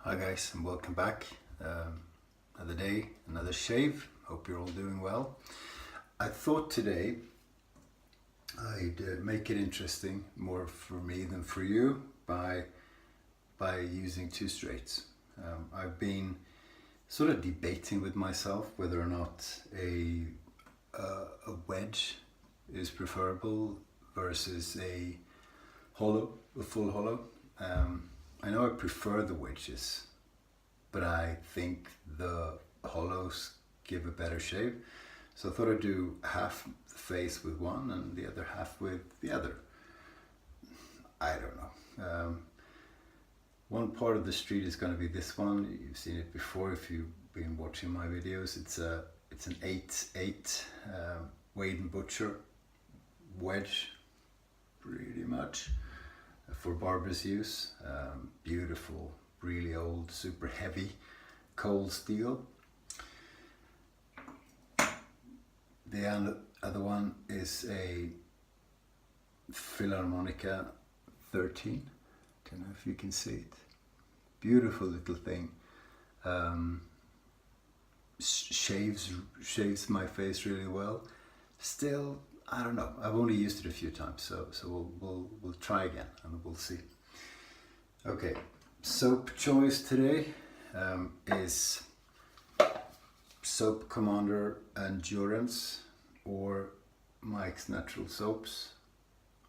Hi guys, and welcome back. Another day, another shave. Hope you're all doing well. I thought today I'd make it interesting, more for me than for you, by using two straights. I've been sort of debating with myself whether or not a wedge is preferable versus a full hollow. I know I prefer the wedges, but I think the hollows give a better shave. So I thought I'd do half the face with one and the other half with the other. I don't know. One part of the street is going to be this one. You've seen it before if you've been watching my videos. It's an 8/8 wade&butcher wedge, pretty much, for barbers use. Beautiful, really old, super heavy cold steel. The other one is a Filarmonica 13. Don't know if you can see it. Beautiful little thing. Shaves my face really well. Still, I don't know. I've only used it a few times, so we'll try again and we'll see. Okay, soap choice today is Soap Commander Endurance or Mike's Natural Soaps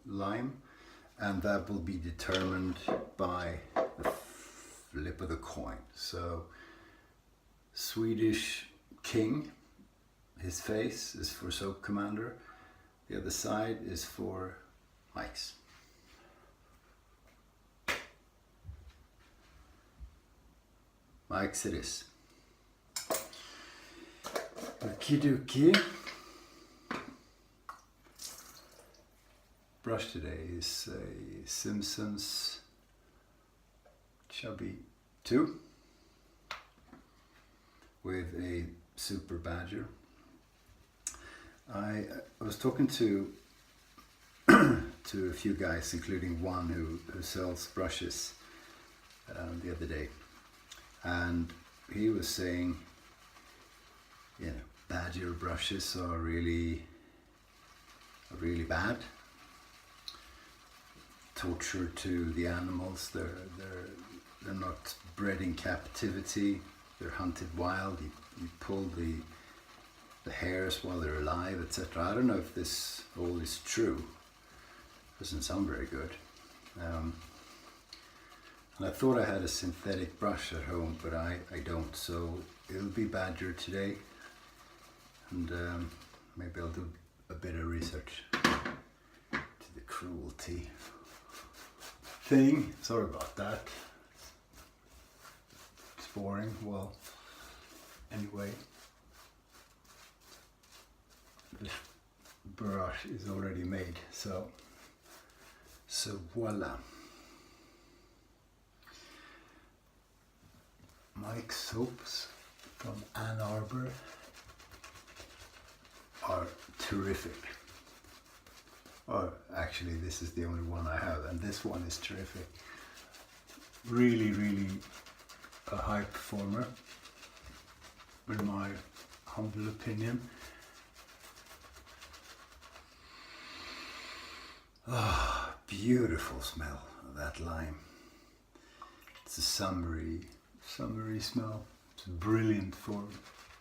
Lime, and that will be determined by the flip of the coin. So Swedish King, his face is for Soap Commander. The other side is for Mike's. Mike's it is. Okie dokie. Brush today is a Simpsons Chubby 2 with a Super Badger. I was talking to a few guys, including one who sells brushes, the other day, and he was saying, Badger brushes are really bad. Torture to the animals. They're not bred in captivity. They're hunted wild. You pull the hairs while they're alive, etc. I don't know if this all is true. Doesn't sound very good. And I thought I had a synthetic brush at home, but I don't. So it'll be Badger today, and maybe I'll do a bit of research to the cruelty thing. Sorry about that. It's boring. Well, anyway. This brush is already made, so voila. Mike's soaps from Ann Arbor are terrific. Or actually, this is the only one I have, and this one is terrific. Really a high performer, in my humble opinion. Ah, beautiful smell of that lime. It's a summery smell. It's brilliant for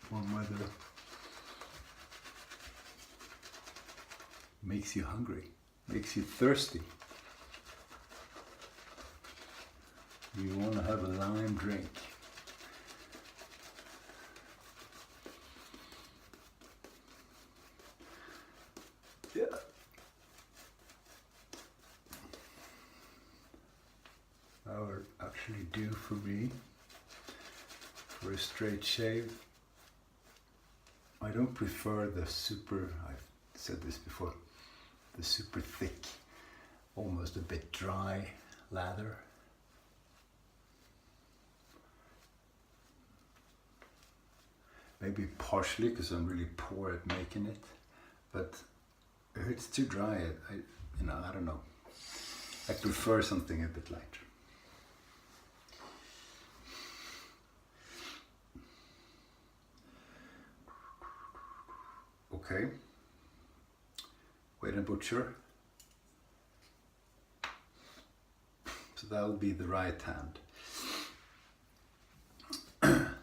warm weather. Makes you hungry, makes you thirsty. You want to have a lime drink. Yeah. That would actually do for me for a straight shave. I don't prefer the super, I've said this before, the super thick, almost a bit dry lather. Maybe partially because I'm really poor at making it, but if it's too dry, I don't know. I prefer something a bit lighter. Okay. Wade&Butcher. So that'll be the right hand.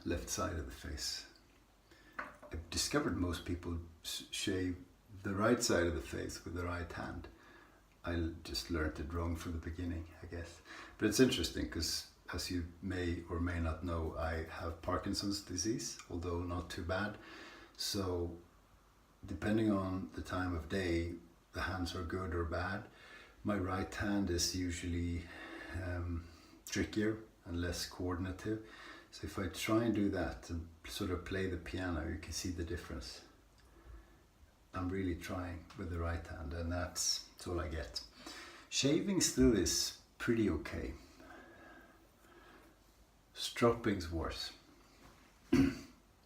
Left side of the face. I've discovered most people shave the right side of the face with the right hand. I just learned it wrong from the beginning, I guess. But it's interesting because, as you may or may not know, I have Parkinson's disease, although not too bad. So depending on the time of day, the hands are good or bad. My right hand is usually trickier and less coordinative. So if I try and do that and sort of play the piano, you can see the difference. I'm really trying with the right hand, and that's all I get. Shaving still is pretty okay. Stropping's worse.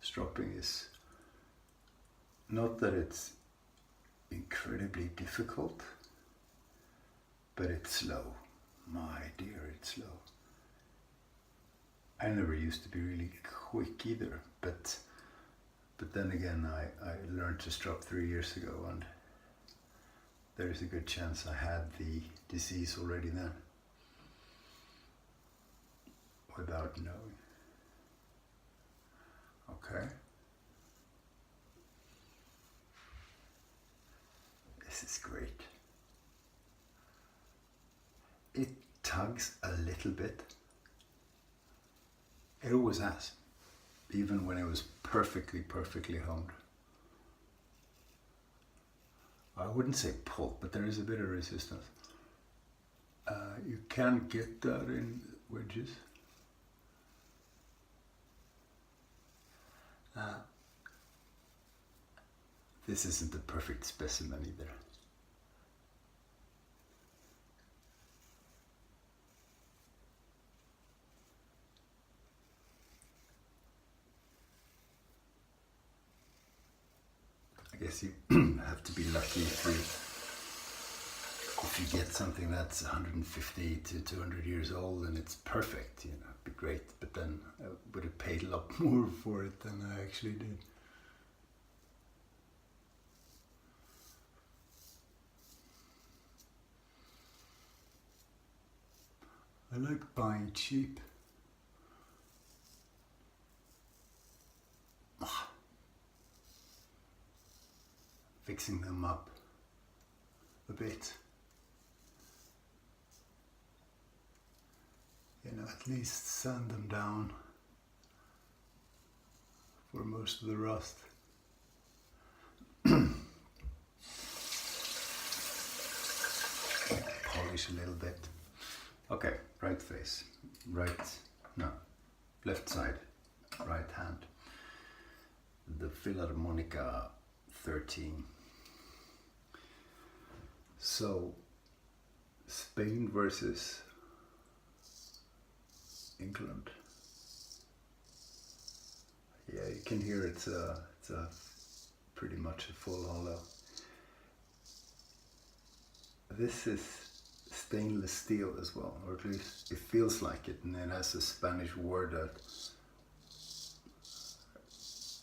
Stropping is not that it's incredibly difficult, but it's slow. My dear, it's slow. I never used to be really quick either, but then again, I learned to strop 3 years ago, and there's a good chance I had the disease already then, without knowing. Okay. This is great. It tugs a little bit. It always has, even when it was perfectly honed. I wouldn't say pull, but there is a bit of resistance. You can get that in wedges. This isn't a perfect specimen either. I guess you have to be lucky if you get something that's 150 to 200 years old and it's perfect, you know, it'd be great. But then I would have paid a lot more for it than I actually did. I like buying cheap. Fixing them up a bit. You know, at least sand them down for most of the rust. Polish a little bit. Okay, right face, left side, right hand. The Filarmonica 13. So, Spain versus England. Yeah, you can hear it's a pretty much a full hollow. This is stainless steel as well, or at least it feels like it, and it has a Spanish word that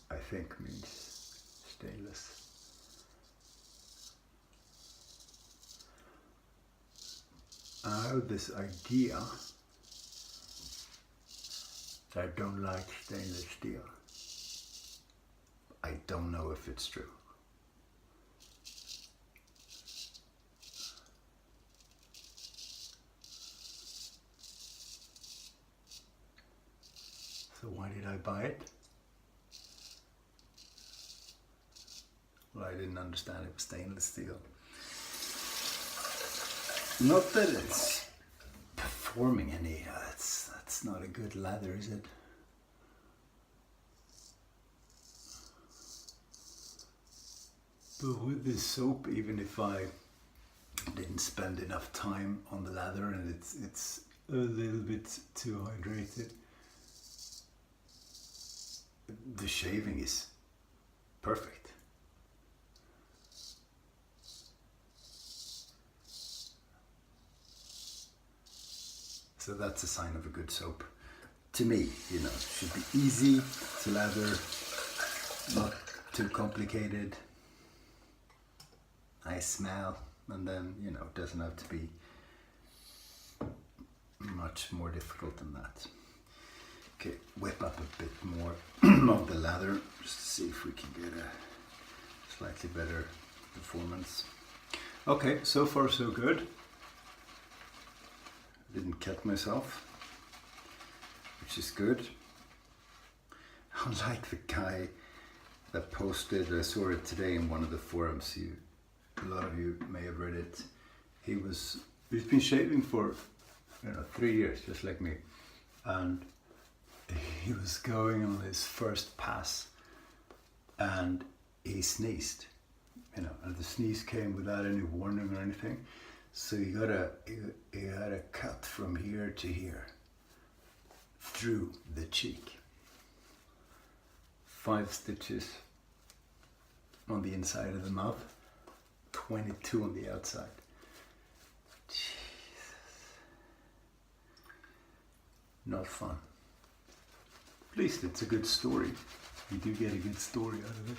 I think means stainless. I have this idea that I don't like stainless steel. I don't know if it's true. So why did I buy it? Well, I didn't understand it was stainless steel. Not that it's performing any, that's not a good leather, is it? But with this soap, even if I didn't spend enough time on the leather and it's a little bit too hydrated, the shaving is perfect. So that's a sign of a good soap. To me, you know, it should be easy to lather, not too complicated. nice smell, and then, you know, it doesn't have to be much more difficult than that. Okay, whip up a bit more of the lather just to see if we can get a slightly better performance. Okay, so far so good. Didn't cut myself, which is good. Unlike the guy that posted, I saw it today in one of the forums, a lot of you may have read it. He's been shaving for 3 years, just like me, and he was going on his first pass and he sneezed, and the sneeze came without any warning or anything, so he got a cut from here to here through the cheek. 5 stitches on the inside of the mouth, 22 on the outside. Jesus. Not fun. At least it's a good story. You do get a good story out of it.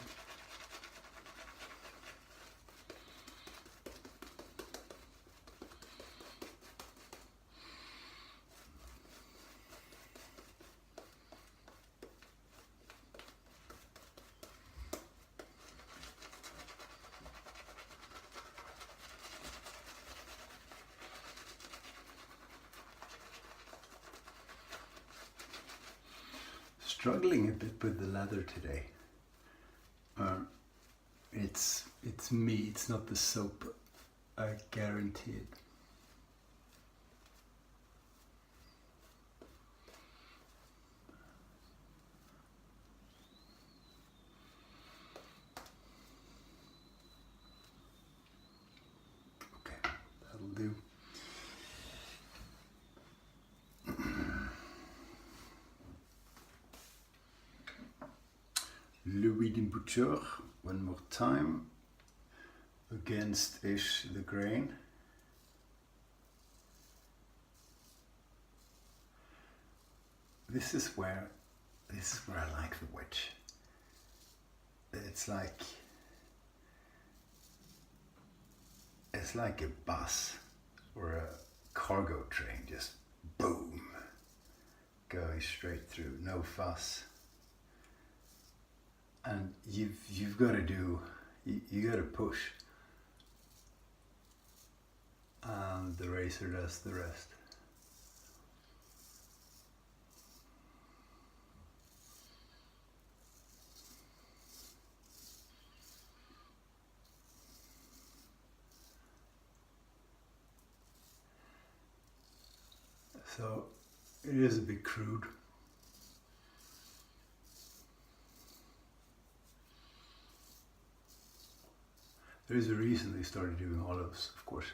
Struggling a bit with the leather today. It's me, it's not the soap, I guarantee it. Okay, that'll do. Wade&Butcher, one more time, against ish the grain. This is where I like the wedge. It's like a bus or a cargo train, just boom, going straight through, no fuss. And you've got to you got to push, and the razor does the rest. So it is a bit crude. There is a reason they started doing olives, of course.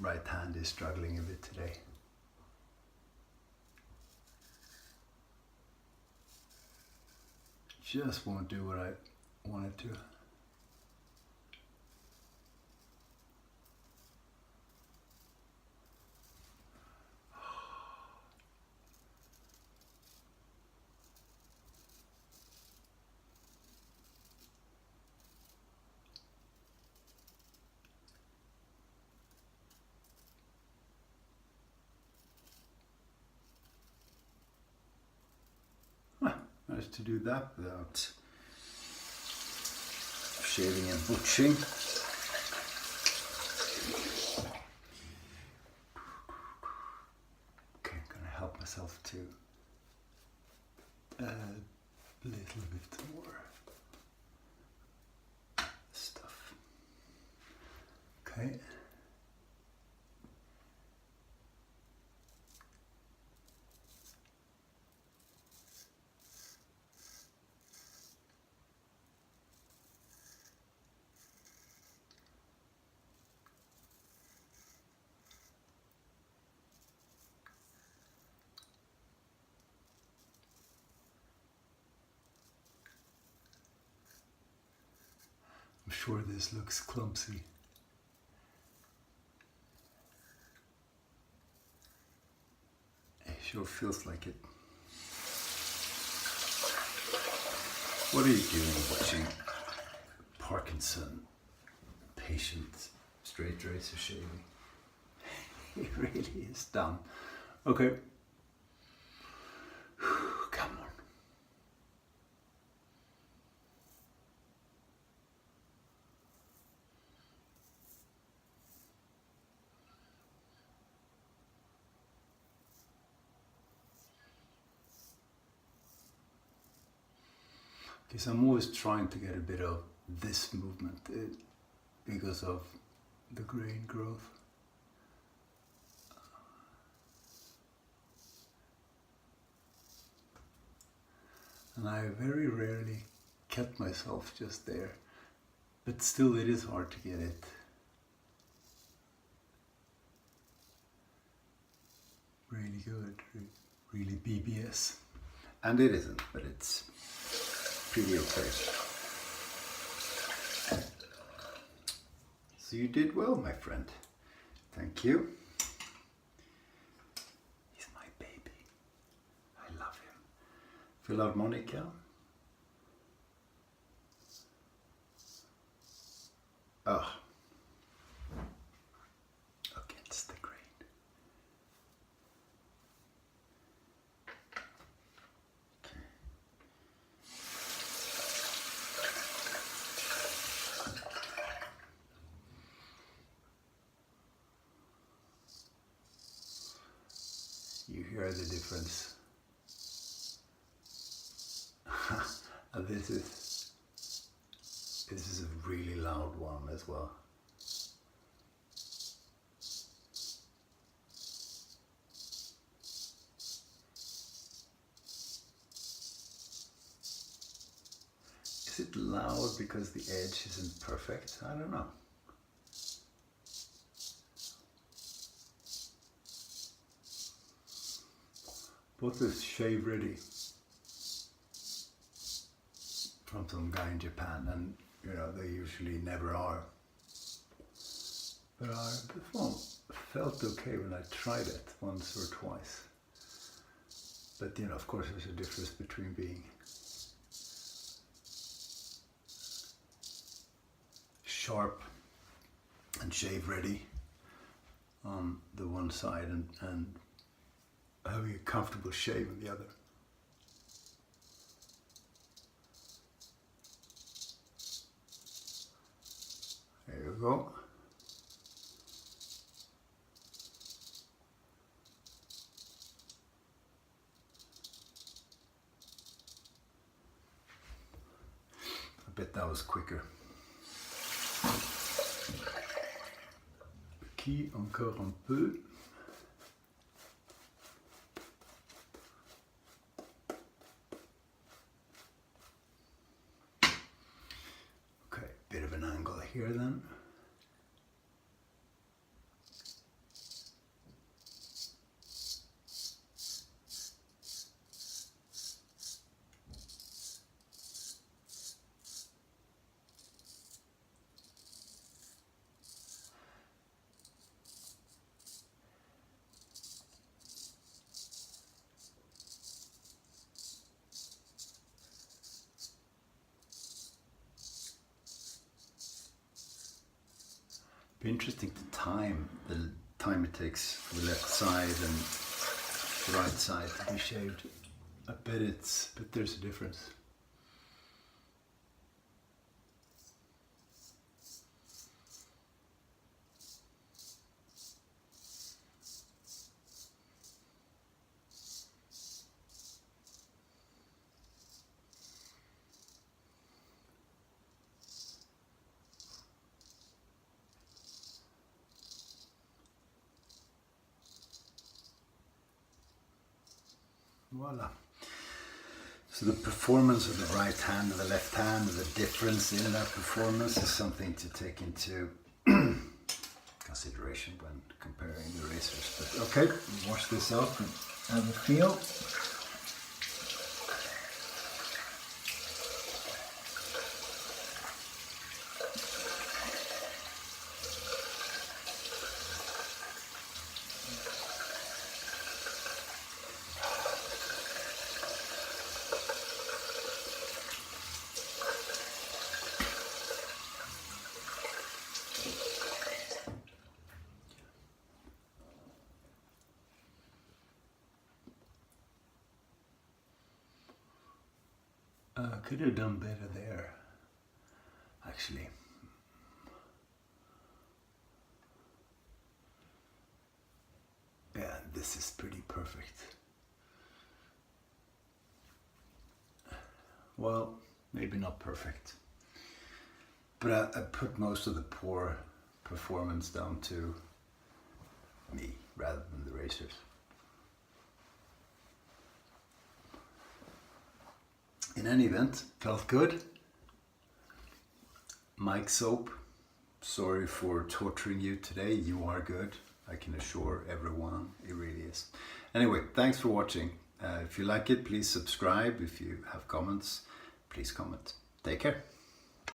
Right hand is struggling a bit today. Just won't do what I want it to. Nice to do that without shaving and butchering. Okay, I'm gonna help myself to add a little bit more stuff. Okay. I'm sure this looks clumsy. Sure feels like it. What are you doing watching Parkinson patient straight razor shaving? He really is dumb. Okay. Come on. Because I'm always trying to get a bit of this movement because of the grain growth. And I very rarely kept myself just there, but still it is hard to get it really good, really BBS. And it isn't, but it's pretty okay. So you did well, my friend. Thank you. He's my baby. I love him. Filarmonica. Oh. Against the grain. Okay. You hear the difference. And this is a really loud one as well. Is it loud because the edge isn't perfect? I don't know. Both is shave ready from some guy in Japan, and you know they usually never are. But this one felt okay when I tried it once or twice. But you know, of course, there's a difference between being sharp and shave ready on the one side and having a comfortable shave on the other. There you go. I bet that was quicker. Qui encore un peu. Okay, bit of an angle here then. Be interesting to time the time it takes for the left side and the right side to be shaved. I bet there's a difference. Voila. So the performance of the right hand and the left hand, and the difference in that performance is something to take into consideration when comparing the razors. But okay, wash this off and have a feel. could have done better there, actually. Yeah, this is pretty perfect. Well, maybe not perfect. But I put most of the poor performance down to me rather than the razors. In any event, felt good. Mike Soap, sorry for torturing you today. You are good. I can assure everyone it really is. Anyway, thanks for watching. If you like it, please subscribe. If you have comments, please comment. Take care.